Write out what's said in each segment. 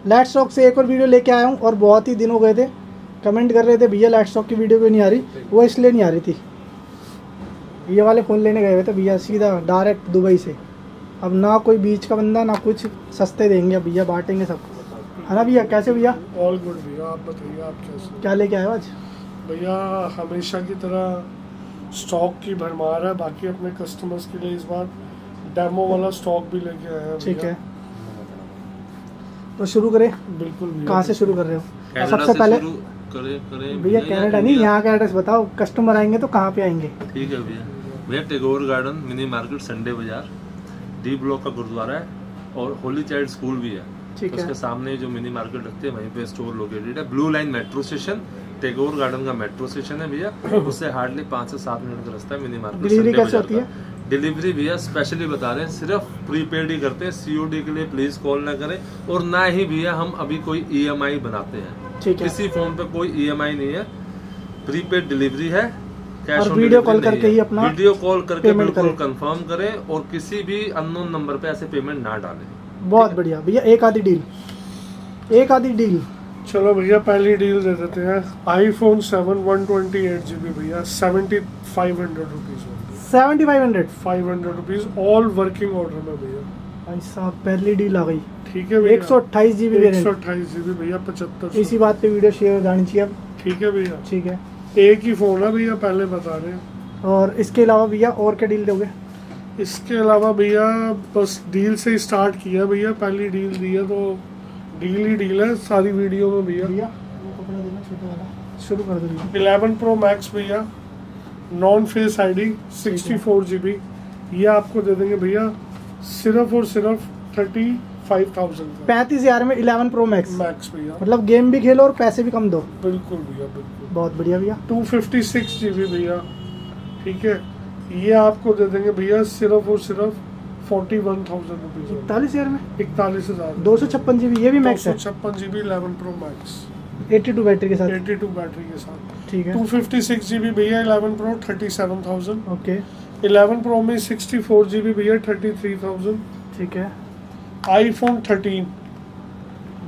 Light stock से एक और वीडियो लेके आया हूँ और बहुत ही दिन हो गए थे, कमेंट कर रहे थे भैया लाइट स्टॉक की वीडियो क्यों नहीं आ रही, वो इसलिए नहीं आ रही थी। ये वाले फ़ोन लेने गए हुए थे भैया सीधा डायरेक्ट दुबई से। अब ना कोई बीच का बंदा ना कुछ, सस्ते देंगे भैया, बांटेंगे सब, है ना भैया? कैसे भैया? ऑल गुड भैया, आप बताइए आप कैसे? क्या लेके आए हो आज? भैया हमेशा की तरह स्टॉक की भरमार है, बाकी अपने कस्टमर्स के लिए इस बार डेमो वाला स्टॉक भी लेके आए हैं। ठीक है, तो शुरू करें? बिल्कुल भैया। कहाँ से शुरू कर रहे हो? सबसे पहले भैया कनाडा नहीं, यहाँ का एड्रेस बताओ, कस्टमर आएंगे तो कहाँ पे आएंगे? ठीक है भैया Tagore garden mini market Sunday बाजार, डी ब्लॉक का गुरुद्वारा है और होली चाइल्ड स्कूल भी है। ठीक है। उसके सामने जो मिनी मार्केट रखते हैं वहीं पे स्टोर लोकेटेड है। Blue line metro station, Tagore garden का मेट्रो स्टेशन है भैया, उससे हार्डली 5 से 7 मिनट का रास्ता है मिनी मार्केट। डिलीवरी कैसे होती है? डिलीवरी भैया स्पेशली बता रहे हैं, सिर्फ प्रीपेड ही करते हैं, सीओडी के लिए प्लीज कॉल ना करें। और ना ही भैया हम अभी कोई ईएमआई बनाते हैं। ठीक है। किसी फोन पे कोई ईएमआई नहीं है, प्रीपेड डिलीवरी है। और वीडियो कॉल करके ही अपना वीडियो कॉल करके बिल्कुल करें। कंफर्म करें और किसी भी अननोन नंबर पे ऐसे पेमेंट ना डालें। बहुत बढ़िया भैया, एक आधी डील। चलो भैया पहली डील दे देते हैं। आईफोन 7 128GB भैया 7500 rupees. 7500 rupees all working order में भैया। भाई साहब पहली डील आ गई। ठीक है भैया, 128GB 128GB भैया 75। इसी बात पे वीडियो शेयर हो जानी चाहिए अब। ठीक है भैया। ठीक है, एक ही फोन है भैया, पहले बता रहे हैं। और इसके अलावा भैया और क्या डील दोगे? इसके अलावा भैया बस डील से स्टार्ट किया भैया, पहली डील दी है तो डील ही डील है सारी वीडियो में भैया। वो कपड़ा देना छोटा वाला, शुरू कर दो भैया। 11 Pro Max भैया नॉन फेस आईडी 64GB, ये आपको दे देंगे भैया सिर्फ और सिर्फ 35,000 का। 35,000 में 11 Pro Max भैया, मतलब गेम भी खेलो और पैसे भी कम दो। बिल्कुल भैया बिल्कुल। बहुत बढ़िया भैया। 256GB भैया, ठीक है, ये आपको दे देंगे भैया सिर्फ और सिर्फ 41,000 रुपीज। 41,000 में 41,000। 256GB ये भी मैक्स है? 256GB 11 Pro Max 82 बैटरी के साथ। 82 बैटरी के साथ। ठीक है। 256GB भैया 11 Pro 37,000। ओके। 11 Pro में 64GB भैया 33,000। ठीक है। आईफोन 13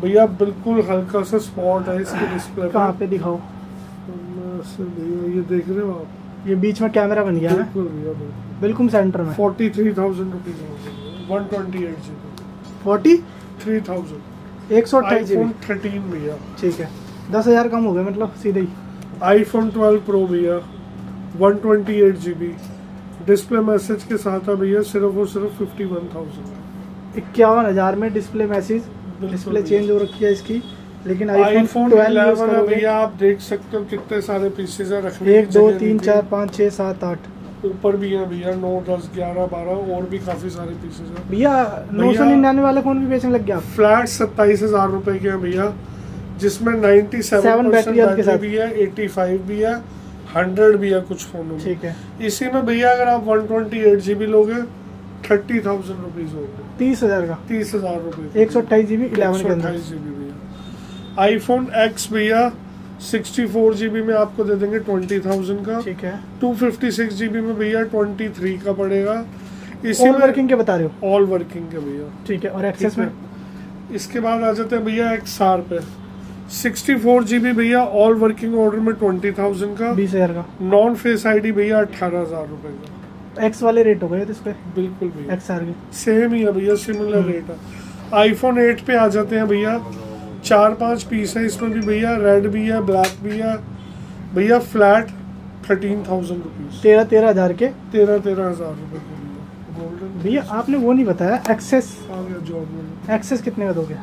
भैया बिल्कुल हल्का सा स्पॉट है इसके डिस्प्ले पे। कहाँ पे दिखाओ? भैया ये देख रहे हो आप, ये बीच में कैमरा बन गया है बिल्कुल भैया बिल्कुल सेंटर में। 43,000 रुपीज 128GB 43,000। 128GB 13 भैया। ठीक है, 10,000 कम हो गए मतलब सीधे ही। आईफोन 12 Pro भैया 128GB डिस्प्ले मैसेज के साथ है भैया सिर्फ और सिर्फ 51,000। 51,000 में डिस्प्ले मैसेज, डिस्प्ले चेंज हो रखी है इसकी, लेकिन आईफोन 11 भैया आप देख सकते हो कितने सारे पीसेज है रखने। 1 2 3 4 5 6 7 8 ऊपर भी है भैया 9 10 11 12 और भी काफी सारे पीसेज है भैया। 999 वाले फोन भी बेचने लग गया? फ्लैट 27,000 रुपए के हैं भैया, जिसमें 97% बैटरी भी है, 85 भी है, 100 भी है कुछ फोनों में। ठीक है। इसी में भैया अगर आप 128GB लोगे 30,000 रुपीज होगा। 30,000 का? 30,000 रुपए 128GB 11 के अंदर। 128GB भैया। आईफोन X भैया 64GB में आपको दे देंगे 20,000 का। ठीक है। 256GB में भैया 23 का पड़ेगा। इसी ऑल वर्किंग के बता रहे हो? ऑल वर्किंग के भैया। ठीक है। और एक्सेस में? इसके बाद आ जाते हैं भैया XR पे 64GB भैया ऑल वर्किंग ऑर्डर में 20,000 का। 20,000 का। नॉन फेस आईडी भैया 18,000 रुपए का। एक्स वाले रेट हो गए इस पे? बिल्कुल भैया XR के सेम ही है भैया, सिमिलर रेट है। आईफोन 8 पे आ जाते हैं भैया, 4-5 पीस है इसमें भी भैया, रेड भी है ब्लैक भी है भैया, फ्लैट 13,000 रुपीज। 13,000 के 13,000 रुपए के भैया। गोल्डन भैया आपने वो नहीं बताया एक्सेस। आ गया जॉब में। एक्सेस कितने का दोगे?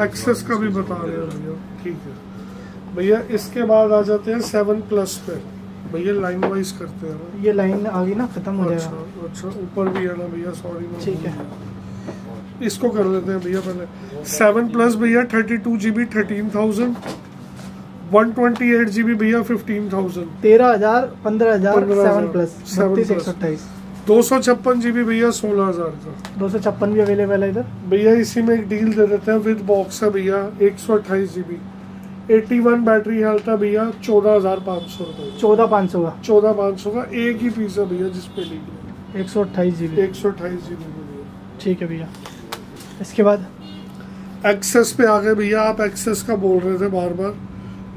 एक्सेस का भी बता रहे हैं भैया, ठीक है भैया। इसके बाद आ जाते हैं 7 Plus पे भैया, लाइन वाइज करते हैं। ये लाइन आ गई ना, खत्म हो जाएगा। अच्छा ऊपर भी है ना भैया, सॉरी। ठीक है, इसको कर लेते हैं भैया पहले। 7 Plus भैया 32GB 13,000। 128GB भैया 15,000। 13,000 15,000 7 Plus 32,128। 256GB भैया 16,000 का। 256 भी अवेलेबल है इधर भैया। इसी में एक डील दे देते हैं विद बॉक्स है भैया, 128GB 81 बैटरी हेल्थ है भैया, 14,500 रुपए। 14,500 का? 14,500 का एक ही पीस है भैया जिसपे लीक है। 128GB 128GB भैया। ठीक है भैया। इसके बाद एक्सेस पे आ गए भैया, आप एक्सेस का बोल रहे थे बार बार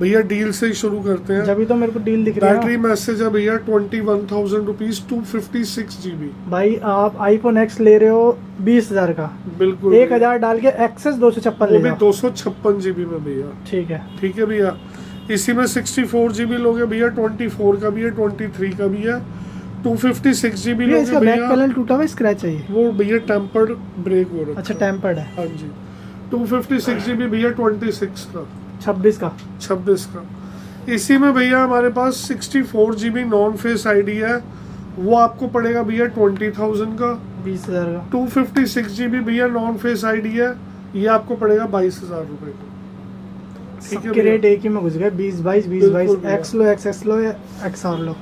भैया, डील से ही शुरू करते हैं। जब तो मेरे को डील दिख रही है। बैटरी मैसेज है भैया 21,000 रुपीज 256 GB। भाई आप आईफोन एक्स ले रहे हो 20,000 का, बिल्कुल 1,000 डाल के एक्सेस 256 वो भी लेगा। 256 GB में भैया। ठीक है भैया। इसी में 64 GB लोगे भैया, 24 का भी है, 23 का भी है, 256 GB भैया। इसका लोगे बैक भैया। पैनल टूटा हुआ स्क्रैच चाहिए वो भैया टेम्पर्ड ब्रेक हो रहा है। अच्छा टेम्पर्ड है। हाँ जी। 256 GB भैया 26 का, 26 का। 26 का। इसी में भैया हमारे पास 64 GB नॉन फेस आईडी है, वो आपको पड़ेगा भैया 20,000 का। 20,000 का। 256 GB भैया नॉन फेस आईडी है, ये आपको पड़ेगा 22,000 रुपए का। ठीक है सबके रेट भैया। एक ही में घुस गए, 20-22 बिल्कुल 20-22। भैया। एक्स लो, एक्सएस लो या एक्सआर लो।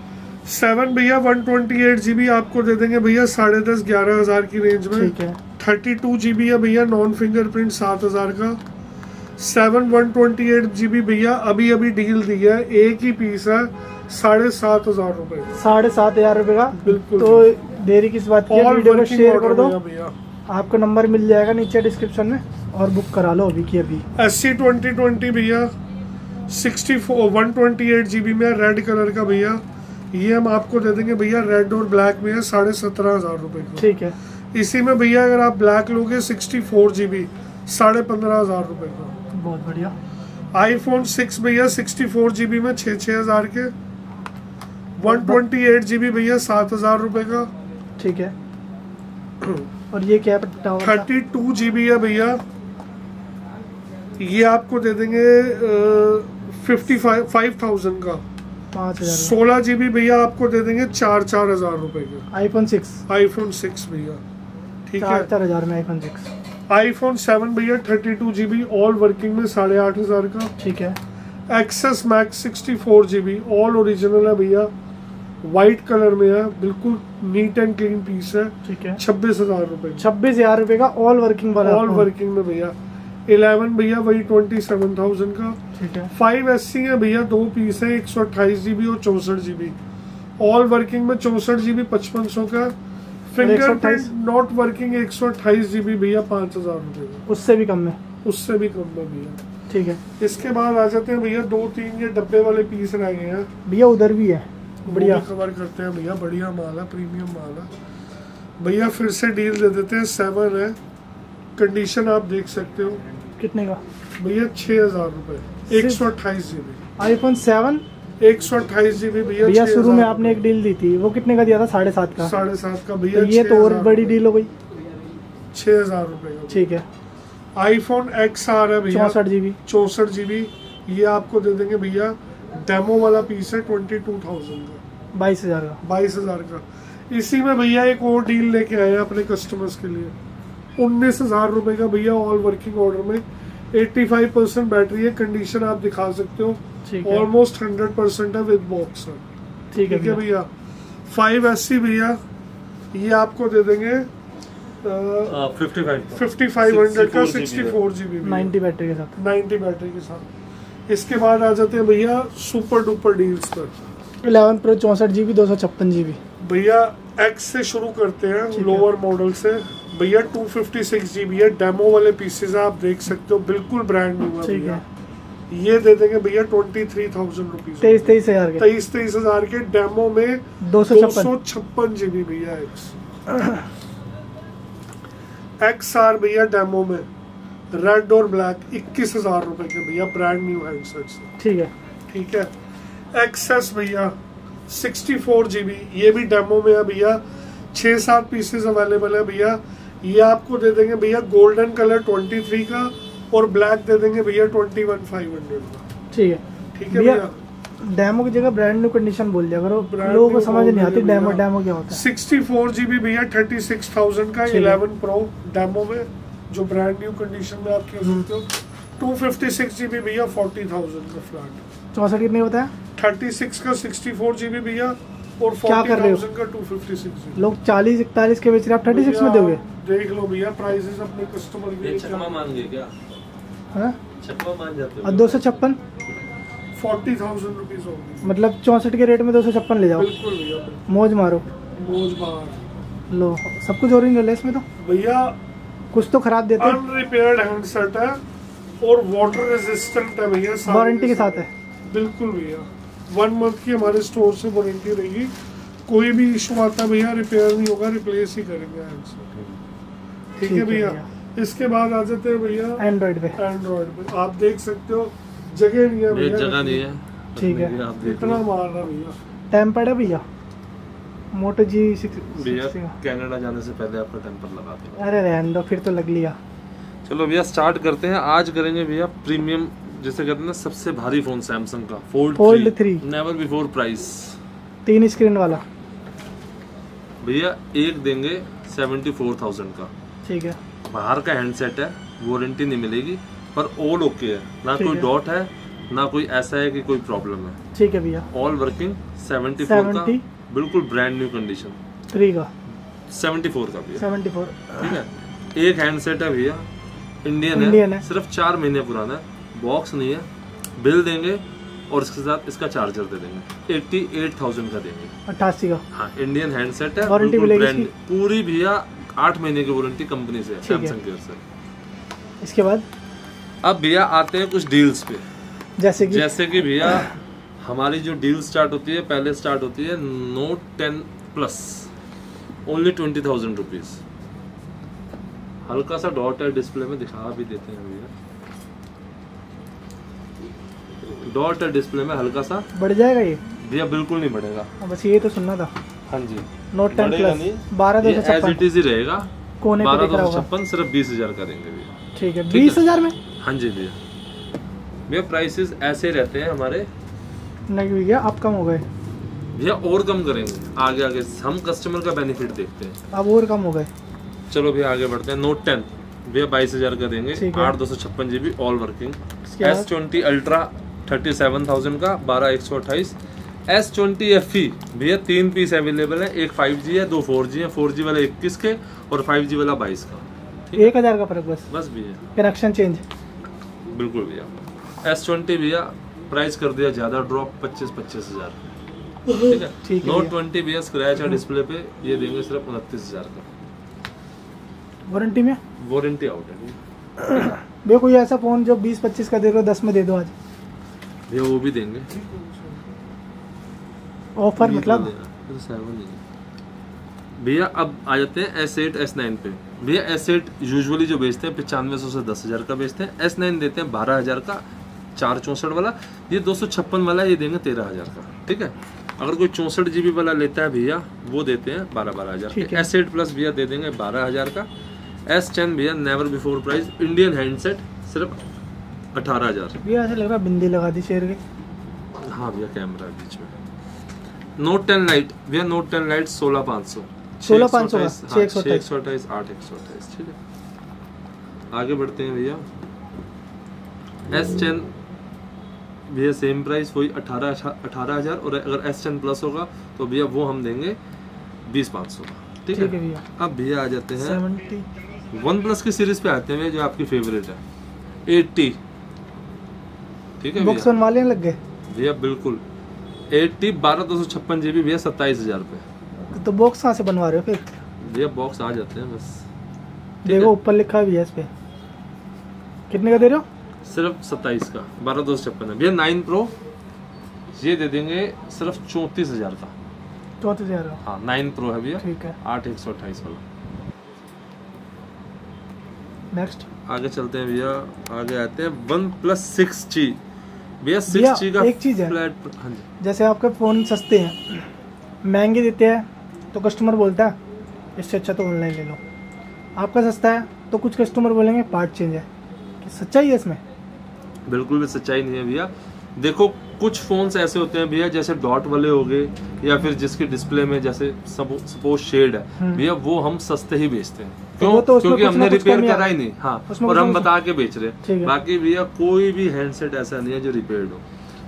7 भैया 128 GB आपको दे देंगे भैया 10,500-11,000 की रेंज में। ठीक है। 32 GB है भैया नॉन फिंगरप्रिंट 7,000 का। 7 128 GB भैया अभी अभी डील दी है, एक ही पीस है 7,500 रुपए का। 7,500 रुपए का। बिल्कुल। तो देरी किस बात की है, All वीडियो को working शेयर कर order दो, भैया। आपको नंबर मिल जाएगा नीचे डिस्क्रिप्शन में, और बुक करा लो अभी की अभी। SC 2020 भैया 128 GB में रेड कलर का भैया, ये हम आपको दे देंगे भैया रेड और ब्लैक में है 17,500 रुपए का। ठीक है। इसी में भैया अगर आप ब्लैक लोगे 64 GB 15,500 रुपए का। बहुत बढ़िया। आईफोन 6 भैया 64 GB में 6,000 के। 128 GB भैया 7,000 रुपए का। ठीक है। और ये क्या है? 32 GB है भैया, ये आपको दे देंगे 5,000 का। 5,000। 16 GB भैया आपको दे देंगे 4,000 रुपए का। आईफोन 6 आईफोन 6 भैया। ठीक है। 4,000 में आईफोन 6। आईफोन 7 भैया 32 GB ऑल वर्किंग में 8,500 का। ठीक है। XS max 64 GB all original है भैया, व्हाइट कलर में है, बिल्कुल नीट एंड क्लीन पीस है। ठीक है। 26,000 रुपए। 26,000 रुपए का ऑल वर्किंग वाला। ऑल वर्किंग में भैया। 11 भैया वही 27,000 का। ठीक है। 5SC है भैया, दो पीस है 128 GB और 64 GB ऑल वर्किंग में। 64 GB 5,500 का। फिंगरप्रिंट नॉट वर्किंग 128 GB भैया 5,000 रुपए का। उससे भी कम में। उससे भी कम में भैया। ठीक है। इसके बाद आ जाते हैं भैया 2-3 ये डब्बे वाले पीस रह गए हैं भैया उधर भी है, बढ़िया कवर करते हैं भैया, बढ़िया माल है, प्रीमियम माल है भैया। फिर से डील दे देते हैं, 7 है, कंडीशन आप देख सकते हो। कितने का भैया 6,000 रुपए 128 GB। आईफोन 7 128 GB भैया। भैया शुरू में आपने एक डील दी थी, वो कितने का दिया था? 7,500 का। 7,500 का भैया। तो ये तो और बड़ी डील हो गई। 6,000 रुपए का। ठीक है। आईफोन XR है भैया 64 GB। 64 GB, ये आपको दे देंगे भैया, डेमो वाला पीस है 22,000 का। 22,000 का। 22,000 का। इसी में भैया एक और डील लेके आए हैं अपने कस्टमर्स के लिए, 19,000 रुपए का भैया ऑल वर्किंग ऑर्डर में। 85% बैटरी है, कंडीशन आप दिखा सकते हो, ठीक है। ऑलमोस्ट 100% है विद बॉक्स। ठीक है भैया। 5SC भैया, ये आपको दे देंगे 5,500 का 64 GB 90 बैटरी के साथ। 90 बैटरी के साथ। इसके बाद आ जाते हैं भैया सुपर डुपर डील्स पर। 11 Pro 64 GB 256 GB भैया एक्स से शुरू करते हैं, लोअर मॉडल से भैया। 256 GB है, डेमो वाले पीसेज आप देख सकते हो, बिल्कुल ब्रांड न्यू है ठीक भैया। है। ये दे देंगे भैया 23,000 रुपीज। 23,000 के। 23,000 के डेमो में 256 GB भैया। XR भैया डेमो में रेड और ब्लैक 21,000 रुपए के भैया, ब्रांड न्यू हैंडसेट्स। ठीक है। ठीक है। XS भैया 64 GB, ये भी डेमो में है भैया, 6-7 पीसेस अवेलेबल है भैया। ये आपको दे देंगे भैया गोल्डन कलर 23 का, और ब्लैक दे देंगे भैया 21,500 का। ठीक है। ठीक है भैया। डेमो की जगह ब्रांड न्यू कंडीशन बोल दिया करो, Brand लोगों को new समझ नहीं आती बोल दिया डेमो भैया। डेमो क्या होता है। 64 GB भैया 36,000 का। ठीक है। 11 Pro डेमो में, जो ब्रांड न्यू कंडीशन में आप कह सकते हो। 256 GB भैया 40,000 का फ्लैट। 64 कितने बताया? 36 का 64 GB भैया, और क्या कर रहे हो? 40,000 का 256 GB। लोग 40-41 के बेच रहे, आप 36 में दोगे? देख लो भैया प्राइसेस अपने कस्टमर के लिए। छक्का मान गए क्या? हाँ? छक्का मान जाते हो? और 256 40,000 रुपीज होगी। मतलब 64 के रेट में 256 ले जाओ, बिल्कुल भैया, बिल्कुल। मौज मारो। मौज बाहर लो सब कुछ ओरिजिनल है इसमें तो। भैया कुछ तो खराब देते हैं। अनरिपेयर्ड हैंडसेट है और वाटर रेजिस्टेंट है भैया, वारंटी के साथ है। बिल्कुल भैया, 1 मंथ की हमारे स्टोर से वारंटी रहेगी। कोई भी इशू आता भैया रिपेयर नहीं होगा, रिप्लेस ही करेंगे हैंडसेट। ठीक है भैया। इसके बाद आ जाते हैं भैया एंड्रॉइड पे। एंड्रॉइड पे आप देख सकते हो जगह नहीं है भैया, जगह नहीं है। ठीक है, इतना मार रहा भैया। टेम्पर्ड है भैया, मोटो G6 भैया कनाडा जाने से पहले आपका टेम्पर लगा देंगे। अरे रहने दो, फिर तो लग लिया। चलो भैया स्टार्ट करते हैं। आज करेंगे भैया प्रीमियम, जैसे कहते हैं ना, सबसे भारी फोन सैमसंग का fold 3 never before price, 3 screen वाला भैया। एक देंगे 74,000 का। ठीक है, बाहर का हैंडसेट है, वारंटी नहीं मिलेगी, पर ऑल ओके है, ना ठीक कोई है। डॉट है, ना कोई ऐसा है कि कोई प्रॉब्लम है। ठीक है भैया। ऑल वर्किंग 74 का, बिल्कुल ब्रांड न्यू कंडीशन। 3 का 74 का भैया, 74। ठीक है। एक हैंडसेट है भैया, इंडियन है। है, सिर्फ 4 महीने पुराना है, बॉक्स नहीं है, बिल देंगे और इसके साथ इसका चार्जर दे देंगे। 88,000 का देंगे। 88 का। हाँ, इंडियन हैंडसेट है, वारंटी बिल्कुल मिलेगी ब्रांड इसकी? पूरी भैया 8 महीने की वारंटी कंपनी से, सैमसंग केयर से। इसके बाद अब भैया आते हैं कुछ डील्स पे। जैसे कि भैया हमारी जो डील स्टार्ट होती है, पहले स्टार्ट होती है नोट 10 प्लस, ओनली 20,000 रुपीज। हल्का सा डॉट है डिस्प्ले में, दिखा भी देते हैं भैया। डॉट है डिस्प्ले में, हल्का सा बढ़ जाएगा ये भैया, बिल्कुल नहीं बढ़ेगा। बस ये तो सुनना था। हाँ जी, नोट 10 बढ़ेगा प्लस नहीं, 12,256 एज इट इज ही रहेगा। कोने पे दिख रहा होगा। 12,256 सिर्फ 20,000 का देंगे भैया। ठीक है, 20,000 में। हाँ जी भैया, भैया प्राइसेस ऐसे रहते हैं हमारे। नहीं भैया, आप कम हो गए भैया, और कम करेंगे आगे आगे, हम कस्टमर का बेनिफिट देखते हैं। अब और कम हो गए। चलो भैया आगे बढ़ते हैं। नोट 10 भैया 22,000 का देंगे, ठीक है। 8/256 GB ऑल वर्किंग। इसके बाद? S20 अल्ट्रा 37,000 का, 12,128। S20 FE भैया 3 पीस अवेलेबल है, एक 5G है, 2 4G है। 4G वाला 21 के और 5G वाला 22 का। 1,000 का फर्क बस भैया, कनेक्शन चेंज। बिल्कुल भैया। S20 भैया प्राइस कर दिया ज्यादा ड्रॉप, 25,000। ठीक है। ठीक है नोट भैया। 20 भैया स्क्रैच है डिस्प्ले पे, ये देंगे सिर्फ 29,000 का। वारंटी में वारंटी आउट है भैया। कोई ऐसा फोन जो 20-25 का दे रहे हो, 10 में दे दो आज। भैया, वो भी देंगे ऑफर मतलब। भैया अब आ जाते हैं S8 S9 पे। भैया S8 यूजुअली जो बेचते हैं 9500 से 10,000 का बेचते हैं। S9 देते हैं 12,000 का, 464 वाला। ये 256 वाला, ये देंगे 13,000 का। ठीक है। अगर कोई 64 GB वाला लेता है भैया, वो देते हैं 12,000 ठीक का। है। S8 प्लस भैया दे देंगे 12,000 का। S10 भैया never before price, Indian handset सिर्फ 18,000। भैया ऐसा लग रहा है बिंदी लगा दी शेर के। हाँ भैया, कैमरा है बीच में। नोट 10 लाइट भैया, नोट 10 लाइट 16,500। 16,500 का, 628, 8,128। ठीक है। आगे बढ़ते हैं भैया। S10 भैया सेम प्राइस, वही 18,000। और अगर S10 प्लस होगा तो भैया वो हम देंगे 20,500 का। ठीक है भैया। अब भैया आ जाते हैं 70। वन प्लस की सीरीज पे आते हैं, जो आपकी फेवरेट है 80। ठीक है बॉक्स भैया, बनवाने लग गए भैया बिल्कुल 80, 12/256 GB भैया 27,000 रुपये। तो बॉक्स कहाँ से बनवा रहे हो फिर? भैया बॉक्स आ जाते हैं बस। देखो ऊपर लिखा है भैया इस पे। कितने का दे रहे हो? सिर्फ 27 का, 12/256 है भैया। 9 Pro ये दे देंगे सिर्फ 34,000 का। 34,000 का। हाँ 9 Pro है भैया, ठीक है। 8,128 वाला। नेक्स्ट आगे चलते हैं भैया, आगे आते हैं OnePlus 6G भैया। भैया, 6G का एक चीज है। फ्लैट। हाँ जी, जैसे आपके फ़ोन सस्ते हैं, महंगे देते हैं, तो कस्टमर बोलता है इससे अच्छा तो ऑनलाइन ले लो। आपका सस्ता है तो कुछ कस्टमर बोलेंगे पार्ट चेंज है। कि सच्चाई है इसमें? बिल्कुल भी सच्चाई नहीं है भैया। देखो कुछ फोन्स ऐसे होते हैं भैया, जैसे डॉट वाले हो गए, या फिर जिसके डिस्प्ले में जैसे सपोज शेड है भैया, वो हम सस्ते ही बेचते हैं। क्यों? तो क्योंकि हमने रिपेयर करा ही नहीं। हाँ, और हम बता के बेच रहे ठीक है। हैं। बाकी भैया कोई भी हैंडसेट ऐसा नहीं है जो रिपेयर्ड हो।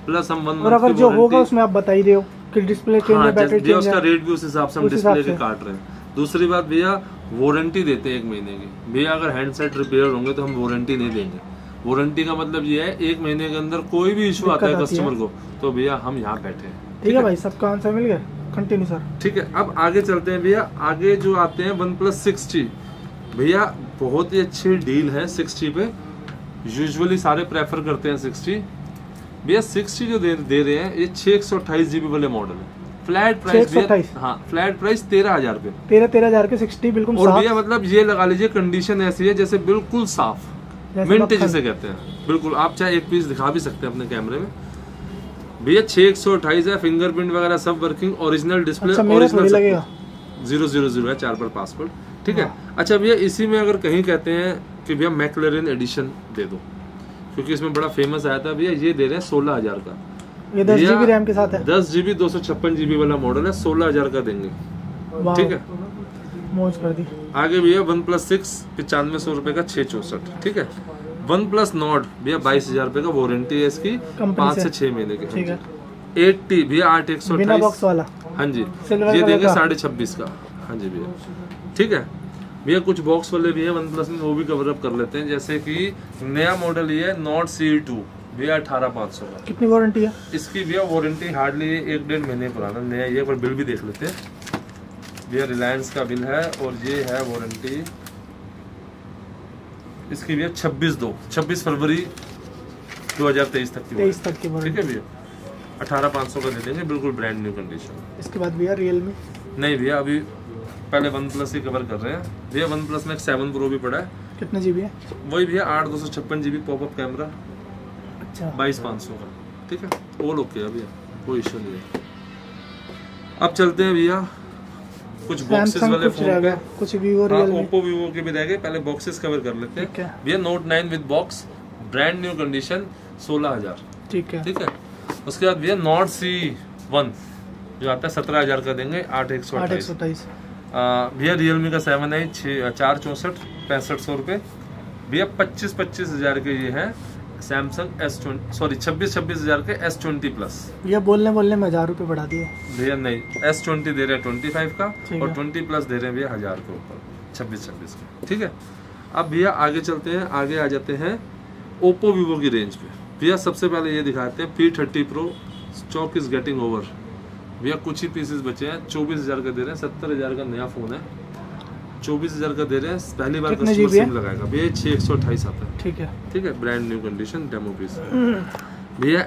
प्लस हम 1 और अगर जो होगा उसमें आप बता ही रहे हो कि डिस्प्ले चेंज है, बैटरी चेंज उसका है। रेट भी उस हिसाब से हम उस हिसाब डिस्प्ले के से। काट रहे हैं। दूसरी बात भैया, वारंटी देते हैं 1 महीने की। भैया अगर हैंडसेट रिपेयर होंगे तो हम वारंटी नहीं देंगे। वारंटी का मतलब ये है 1 महीने के अंदर कोई भी इशू आता है कस्टमर को, तो भैया हम यहाँ बैठे हैं। ठीक है भाई, सबका आंसर मिल गया। Continue sir. ठीक है। अब आगे चलते हैं भैया। आगे जो आते हैं OnePlus 6G भैया, बहुत ही अच्छी डील है 60 पे। यूजुअली सारे प्रेफर करते हैं 60। भैया 60 जो दे रहे हैं ये 628 GB वाले मॉडल है। Flat price 628? हाँ, फ्लैट प्राइस 13,000 पे। 13,000 के 60 बिल्कुल और साफ। भैया मतलब ये लगा लीजिए कंडीशन ऐसी है जैसे बिल्कुल साफ, मिंट जिसे कहते हैं। बिल्कुल, आप चाहे एक पीस दिखा भी सकते हैं अपने कैमरे में। भैया 628 है, फिंगरप्रिंट वगैरह सब वर्किंग, ओरिजिनल डिस्प्ले, ओरिजिनल लगेगा 000 है, 4 पर पासवर्ड, ठीक है। अच्छा भैया इसी में अगर कहीं कहते हैं कि भैया मैक्लैरेन एडिशन दे दो, क्योंकि इसमें बड़ा फेमस आया था, भैया ये दे रहे हैं 16,000 का। ये 10 GB रैम के साथ है, 10 GB 256 GB वाला मॉडल है, 16,000 का देंगे, ठीक है। मौज कर दी। आगे भैया OnePlus 6 9500 रुपए का 664, ठीक है। OnePlus Nord भैया 22,000 रुपए का वारंटी है इसकी, 5 से 6 महीने की, ठीक है। 80 भैया 8128 बिना बॉक्स वाला, हाँ जी, सिल्वर ये कलर देंगे का। 26.5 का, हाँ जी भैया, ठीक है। भैया कुछ बॉक्स वाले भी है OnePlus में, वो भी कवर अप कर लेते हैं। जैसे कि नया मॉडल ये है Nord CE2 भैया 18,500 का। कितनी वारंटी है इसकी भैया वारंटी हार्डली 1-1.5 महीने पुराना नया ये, पर बिल भी देख लेते हैं भैया। रिलायंस का बिल है और ये है वारंटी इसकी भैया 26 फरवरी 2023 तक की, 23 तक की ठीक वारंटी है भैया। 18,500 का दे देंगे, बिल्कुल ब्रांड न्यू कंडीशन। इसके बाद भैया Realme नहीं भैया अभी पहले OnePlus ही कवर कर रहे हैं भैया। OnePlus में एक 7 Pro भी पड़ा है, कितने GB है? वही भैया 8/256 GB पॉपअप कैमरा, अच्छा 22,500 का, ठीक है। ऑल ओके है भैया, कोई इशू नहीं है। अब चलते हैं भैया कुछ बॉक्सेस Samsung वाले कुछ फोन रह पे, गया, कुछ Vivo Realme, ओप्पो वीवो के भी रह गए, पहले बॉक्सेस कवर कर लेते ठीक हैं है। भैया। Note 9 with box, brand new condition, 16,000, ठीक है। ठीक है। उसके बाद भैया Nord CE1 जो आता है 17,000 का देंगे, 8,128 8,128 भैया। Realme का 7i 464 6500 रुपए भैया। 25,000 के ये है Samsung S20 सॉरी 26,000 के S20 प्लस भैया। बोलने में 1000 रुपए बढ़ा दिए भैया। नहीं, S20 दे रहे हैं 25 का ठीक और है। 20 प्लस दे रहे हैं भैया 1000 के ऊपर, 26 का, ठीक है। अब भैया आगे चलते हैं, आगे आ जाते हैं ओप्पो वीवो की रेंज पे भैया। सबसे पहले ये दिखाते हैं P30 Pro, stock is getting over भैया। कुछ ही पीसेस बचे हैं, 24,000 का दे रहे हैं, 70,000 का नया फोन है, 24,000 का दे रहे हैं। पहली बार कितने कस्टमर GB है? सिम लगाएगा भैया। 628 आता है, ठीक है। ठीक है, brand new condition, demo piece भैया।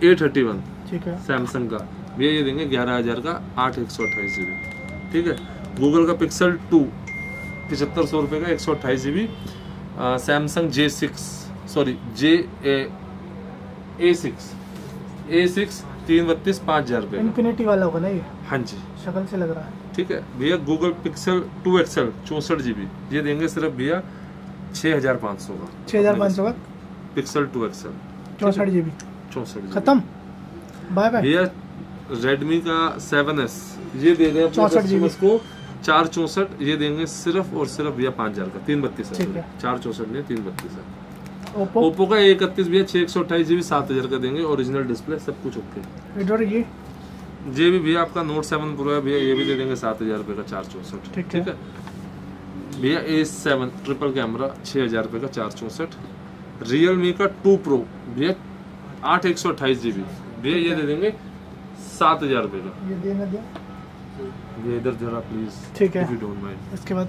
A31 ठीक है। सैमसंग का भैया, ये देंगे 11,000 का, 8,128 GB, ठीक है। गूगल का Pixel 2 7500 रुपये का, 128 GB। सैमसंग A6 332 5,000 रुपये का, इन्फिनिटी वाला होगा ना ये, हाँ जी, शक्ल से लग रहा है। ठीक है भैया। गूगल Pixel 2 XL 64 GB, ये देंगे सिर्फ भैया 6,500 का, 6,500 का Pixel 2 XL 64 GB 64 GB खत्म, बाय बाय। भैया। Redmi का 7S ये दे रहे हैं 64 GB को 464, ये देंगे सिर्फ और सिर्फ भैया 5,000 का, 332 ठीक है। 464 नहीं 332 है। ओप्पो ओप्पो का 31 भैया 628 GB 7,000 का देंगे, ओरिजिनल डिस्प्ले सब कुछ ओके। इधर ये भी भैया आपका Note 7 Pro है भैया, ये भी दे देंगे 7,000 रुपये का, 464, ठीक ठीक है भैया। A7 ट्रिपल कैमरा 6,000 रुपये का, 464। Realme का 2 Pro भैया 8,128 GB भैया, ये दे देंगे 7,000 रुपये का। ये देना दिया, ये इधर जरा प्लीज, ठीक है। इफ यू डोंट माइंड इसके बाद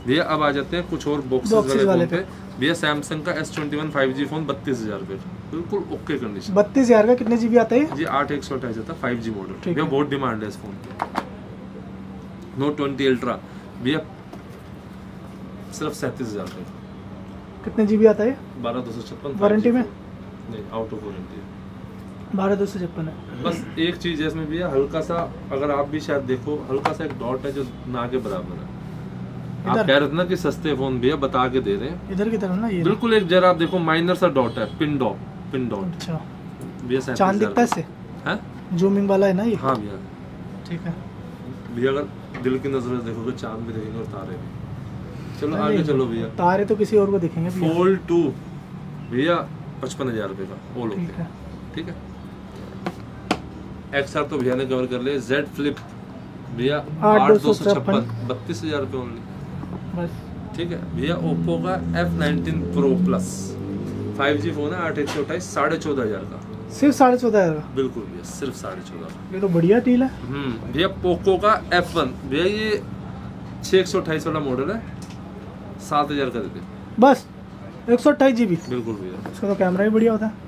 भैया। अब आ जाते हैं कुछ और Boxes बॉक्सेस वाले वाले फोन पे भैया। सैमसंग का S21 5G फोन 32,000 रुपये, बिल्कुल ओके कंडीशन। 32,000 का कितने GB आता है? जी 8,128 था 5G मॉडल ठीक भैया, है। बहुत डिमांड है इस फोन की। Note 20 Ultra भैया सिर्फ 37,000 का, कितने GB आता है? 12,256 वारंटी में? नहीं, आउट ऑफ वारंटी है। 12,256 है। बस एक चीज है इसमें भैया, हल्का सा, अगर आप भी शायद देखो, हल्का सा एक डॉट है जो ना के बराबर है। आप कह रहे थे ना कि सस्ते फोन भैया बता के दे रहे हैं, इधर की तरफ ना ये, बिल्कुल एक जरा आप देखो, माइनर सा डॉट है, पिन डॉट अच्छा भैया। चांद दिखता है इससे, हैं? जूमिंग वाला है ना ये? हाँ भैया। ठीक है भैया अगर दिल की नजर से देखोगे चांद भी देखेंगे और तारे भी। चलो आगे चलो भैया। तारे तो किसी और को दिखेंगे भैया। Fold 2 भैया 55,000 रुपये का, ऑल ठीक ओके, है। ठीक है। XR तो भैया ने कवर कर लिया। Z Flip भैया 8,256 32,000 रुपये ओनली, बस ठीक है भैया। ओप्पो का F19 Pro Plus 5G phone है, 8,128 14,500 का, सिर्फ 14,500 का? बिल्कुल भैया, सिर्फ 14,500 का। ये तो बढ़िया डील है। भैया। पोको का F1 भैया, ये 6128 वाला मॉडल है, 7000 का देते हैं बस 128 GB। बिल्कुल भैया। इसका तो कैमरा भी बढ़िया होता है।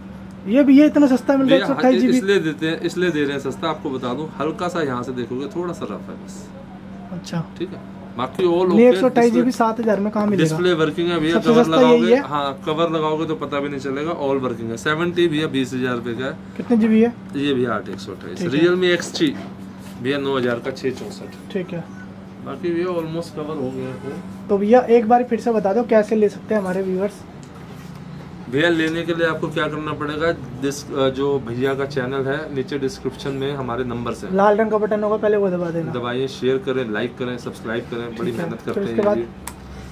ये भी ये इतना सस्ता मिल रहा है 128 GB। इसलिए देते हैं, इसलिए दे रहे हैं सस्ता। आपको बता दूं हल्का सा यहाँ से देखोगे थोड़ा सा रफ है बस, अच्छा ठीक है, बाकी ऑल नहीं। ओके। 128 GB 7000 में कहाँ मिलेगा? डिस्प्ले वर्किंग है भैया, सबसे कवर सस्ता यही लगाओगे, है। हाँ कवर लगाओगे तो पता भी नहीं चलेगा, ऑल वर्किंग है। 70 भैया 20,000 रुपए का है। कितने GB है? ये भैया 8128। ठीक है। Realme XT भैया 9000 का 664। ठीक है। बाकी भैया ऑलमोस्ट कवर हो गया है। तो भैया एक बार फिर से बता दो कैसे ले सकते हैं हमारे व्यूअर्स? भैया लेने के लिए आपको क्या करना पड़ेगा, जो भैया का चैनल है नीचे डिस्क्रिप्शन में हमारे नंबर से लाल रंग का बटन होगा, पहले वो दबा देना। दबाइए, शेयर करें, लाइक करें, सब्सक्राइब करें, बड़ी मेहनत फिर करते उसके हैं बाद ये।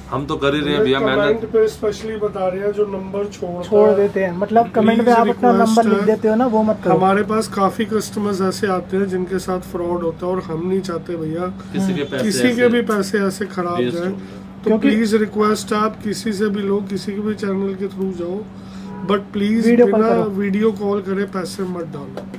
हम तो कर ही रहे हैं भैया कमेंट मेहनत। पे स्पेशली बता रहे हैं जो नंबर छोड़ देते हैं, मतलब कमेंट में आप अपना request नंबर लिख है। देते हो ना, वो मत करो। हमारे पास काफी कस्टमर्स ऐसे आते हैं जिनके साथ फ्रॉड होता है और हम नहीं चाहते भैया किसी के पैसे किसी के ऐसे भी पैसे ऐसे खराब waste जाए। हो गए। तो क्योंकि- प्लीज रिक्वेस्ट है, आप किसी से भी लो, किसी के भी चैनल के थ्रू जाओ, बट प्लीज वीडियो कॉल बिना करो। वीडियो कॉल करे पैसे मत डालो।